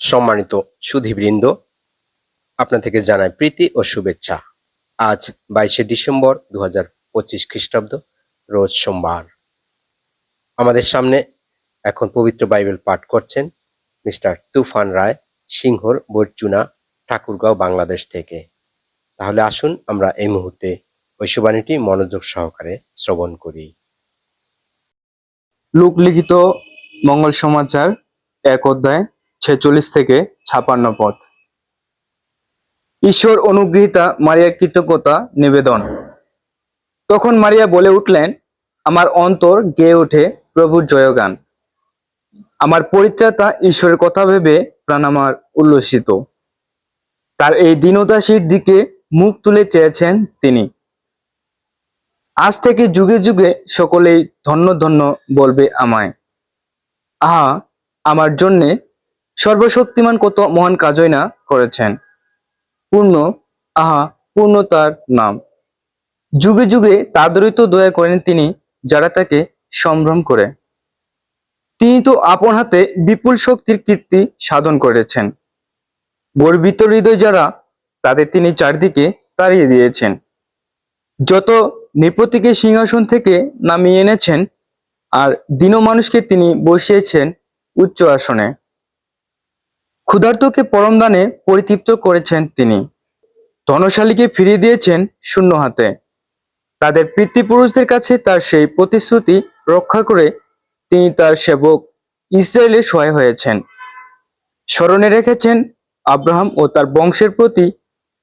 সম্মানিত সুধীবৃন্দ, আপনা থেকে জানাই প্রীতি ও শুভেচ্ছা। আজ 22শে ডিসেম্বর 2025 খ্রিস্টাব্দ, রোজ সোমবার। আমাদের সামনে এখন পবিত্র বাইবেল পাঠ করছেন মিস্টার তুফান রায়, সিংহর বরচুনা, ঠাকুরগাঁও, বাংলাদেশ থেকে। তাহলে আসুন আমরা এই মুহূর্তে ঐশবাণীটি মনোযোগ সহকারে শ্রবণ করি। লুক লিখিত মঙ্গল সমাচার 1 অধ্যায় 46 থেকে 56 পদ। ঈশ্বর অনুগৃহীতা মারিয়ার কৃতজ্ঞতা নিবেদন। তখন মারিয়া বলে উঠলেন, আমার অন্তর গেয়ে ওঠে প্রভুর জয়গান। আমার পরিত্রাতা ঈশ্বরের কথা ভেবে প্রাণ আমার উল্লসিত। তার এই দীনদাসীর দিকে মুখ তুলে চেয়েছেন তিনি। আজ থেকে যুগে যুগে সকলেই ধন্য ধন্য বলবে আমায়। আহা, আমার জন্যে সর্বশক্তিমান কত মহান কাজই না করেছেন। পূর্ণ, আহা পূর্ণ তার নাম। যুগে যুগে তাদেরই তো দয়া করেন তিনি, যারা তাকে সম্ভ্রম করে। তিনি তো আপন হাতে বিপুল শক্তির কীর্তি সাধন করেছেন। গর্বিত হৃদয় যারা, তাদের তিনি চারদিকে তাড়িয়ে দিয়েছেন। যত নৃপতিকে সিংহাসন থেকে নামিয়ে এনেছেন, আর দীন মানুষকে তিনি বসিয়েছেন উচ্চ আসনে। ক্ষুধার্তকে পরম দানে পরিতৃপ্ত করেছেন তিনি। ধনশালীকে ফিরিয়ে দিয়েছেন শূন্য হাতে। তাদের পিতৃপুরুষদের কাছে তার সেই প্রতিশ্রুতি রক্ষা করে তিনি তার সেবক ইসরায়েলের সহায় হয়েছেন। স্মরণে রেখেছেন আব্রাহাম ও তার বংশের প্রতি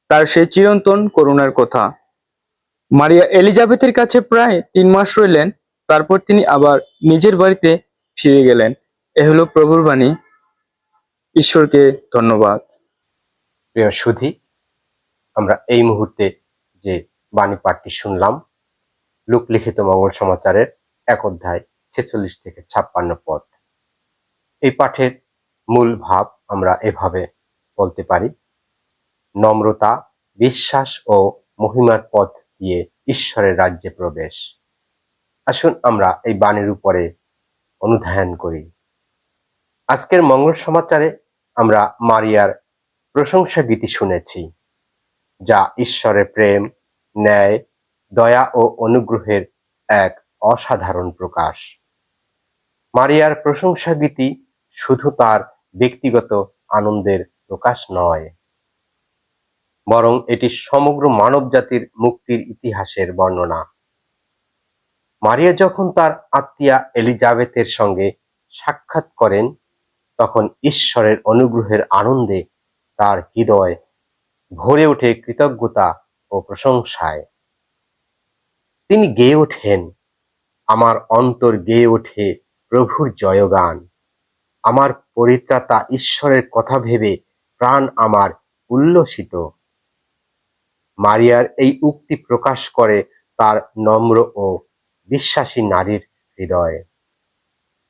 তার সেই চিরন্তন করুণার কথা। মারিয়া এলিজাবেথের কাছে প্রায় 3 মাস রইলেন, তারপর তিনি আবার নিজের বাড়িতে ফিরে গেলেন। এ হলো প্রভুর বাণী। ঈশ্বরকে ধন্যবাদ। প্রিয় সুধী, আমরা এই মুহূর্তে যে বাণী পাঠটি শুনলাম, লুক লিখিত মঙ্গল সমাচারের 1 অধ্যায় 46 থেকে 56 পদ। এই পাঠের মূল ভাব আমরা এভাবে বলতে পারি: নম্রতা, বিশ্বাস ও মহিমার পথ দিয়ে ঈশ্বরের রাজ্যে প্রবেশ। আসুন আমরা এই বাণীর উপরে অনুধ্যান করি। আজকের মঙ্গল সমাচারে আমরা মারিয়ার প্রশংসা গীতি শুনেছি, যা ঈশ্বরের প্রেম, ন্যায়, দয়া ও অনুগ্রহের এক অসাধারণ প্রকাশ। মারিয়ার প্রশংসা গীতি শুধু তার ব্যক্তিগত আনন্দের প্রকাশ নয়, বরং এটি সমগ্র মানব জাতির মুক্তির ইতিহাসের বর্ণনা। মারিয়া যখন তার আত্মীয়া এলিজাবেথের সঙ্গে সাক্ষাৎ করেন, তখন ঈশ্বরের অনুগ্রহের আনন্দে তার হৃদয় ভরে ওঠে কৃতজ্ঞতা ও প্রশংসায়। তিনি গেয়ে ওঠেন, আমার অন্তর গেয়ে ওঠে প্রভুর জয়গান। আমার পরিত্রাতা ঈশ্বরের কথা ভেবে প্রাণ আমার উল্লসিত। মারিয়ার এই উক্তি প্রকাশ করে তার নম্র ও বিশ্বাসী নারীর হৃদয়,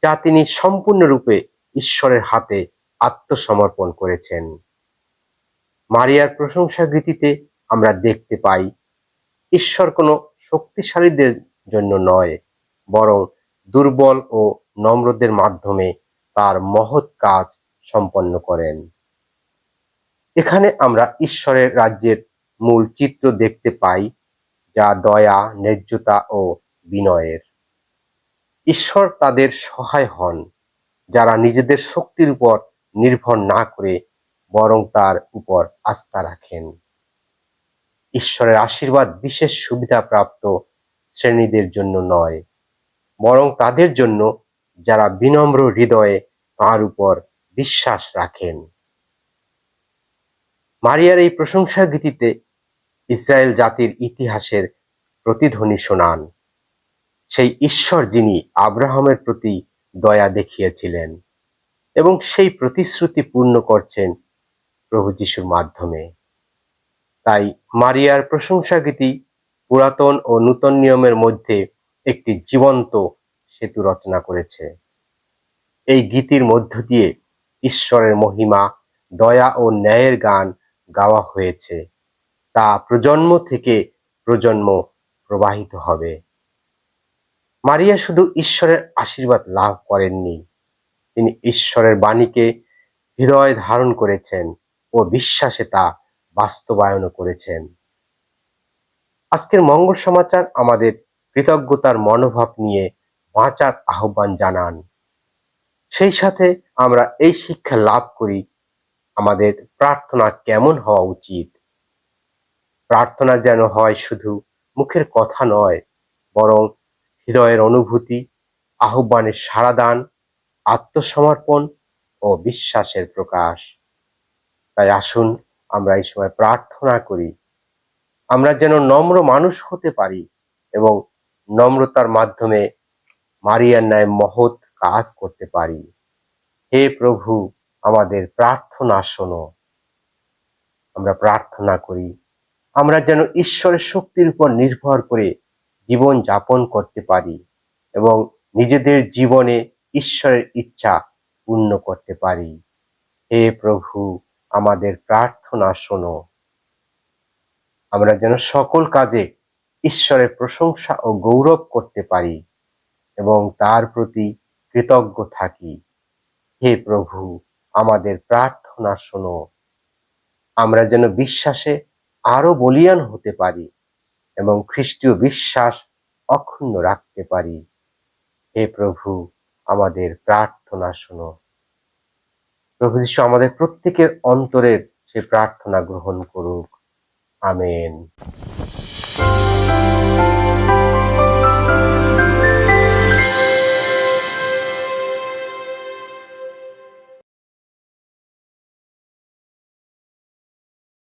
যা তিনি সম্পূর্ণরূপে ঈশ্বরের হাতে আত্মসমর্পণ করেছেন। মারিয়ার প্রশংসা গীতিতে আমরা দেখতে পাই, ঈশ্বর কোনো শক্তিশালীদের জন্য নয়, বরং দুর্বল ও নম্রদের মাধ্যমে তার মহৎ কাজ সম্পন্ন করেন। এখানে আমরা ঈশ্বরের রাজ্যের মূল চিত্র দেখতে পাই, যা দয়া, ন্যায্যতা ও বিনয়ের। ঈশ্বর তাদের সহায় হন যারা নিজেদের শক্তির উপর নির্ভর না করে বরং তার উপর আস্থা রাখেন। ঈশ্বরের আশীর্বাদ বিশেষ সুবিধাপ্রাপ্ত শ্রেণীদের জন্য নয়, বরং তাদের জন্য যারা বিনম্র হৃদয়ে তার উপর বিশ্বাস রাখেন। মারিয়ার এই প্রশংসা গীতিতে ইসরায়েল জাতির ইতিহাসের প্রতিধ্বনি শোনান সেই ঈশ্বর যিনি আব্রাহামের প্রতি দয়া দেখিয়েছিলেন এবং সেই প্রতিশ্রুতি পূর্ণ করছেন প্রভু যিশুর মাধ্যমে। তাই মারিয়ার প্রশংসা গীতি পুরাতন ও নূতন নিয়মের মধ্যে একটি জীবন্ত সেতু রচনা করেছে। এই গীতির মধ্য দিয়ে ঈশ্বরের মহিমা, দয়া ও ন্যায়ের গান গাওয়া হয়েছে, তা প্রজন্ম থেকে প্রজন্ম প্রবাহিত হবে। মারিয়া শুধু ঈশ্বরের আশীর্বাদ লাভ করেননি, তিনি ঈশ্বরের বাণীকে হৃদয়ে ধারণ করেছেন ও বিশ্বাসে তা বাস্তবায়ন করেছেন। আজকের মঙ্গল সমাচার আমাদের কৃতজ্ঞতার মনোভাব নিয়ে বাঁচার আহ্বান জানান। সেই সাথে আমরা এই শিক্ষা লাভ করি আমাদের প্রার্থনা কেমন হওয়া উচিত। প্রার্থনা যেন হয় শুধু মুখের কথা নয়, বরং হৃদয়ের অনুভূতি, আহ্বানের সাড়া দান, আত্মসমর্পণ ও বিশ্বাসের প্রকাশ। তাই আসুন আমরা এই সময় প্রার্থনা করি, আমরা যেন নম্র মানুষ হতে পারি এবং নম্রতার মাধ্যমে মারিয়ার ন্যায় মহৎ কাজ করতে পারি। হে প্রভু, আমাদের প্রার্থনা শোনো। আমরা প্রার্থনা করি, আমরা যেন ঈশ্বরের শক্তির উপর নির্ভর করে জীবন যাপন করতে পারি এবং নিজেদের জীবনে ঈশ্বরের ইচ্ছা পূর্ণ করতে পারি। হে প্রভু, আমাদের প্রার্থনা শোনো। আমরা যেন সকল কাজে ঈশ্বরের প্রশংসা ও গৌরব করতে পারি এবং তার প্রতি কৃতজ্ঞ থাকি। হে প্রভু, আমাদের প্রার্থনা শোনো। আমরা যেন বিশ্বাসে আরো বলীয়ান হতে পারি এবং খ্রিস্টীয় বিশ্বাস অক্ষুণ্ণ রাখতে পারি। হে প্রভু, আমাদের প্রার্থনা শোনো। প্রভু যীশু আমাদের প্রত্যেকের অন্তরের সে প্রার্থনা গ্রহণ করুক। আমেন।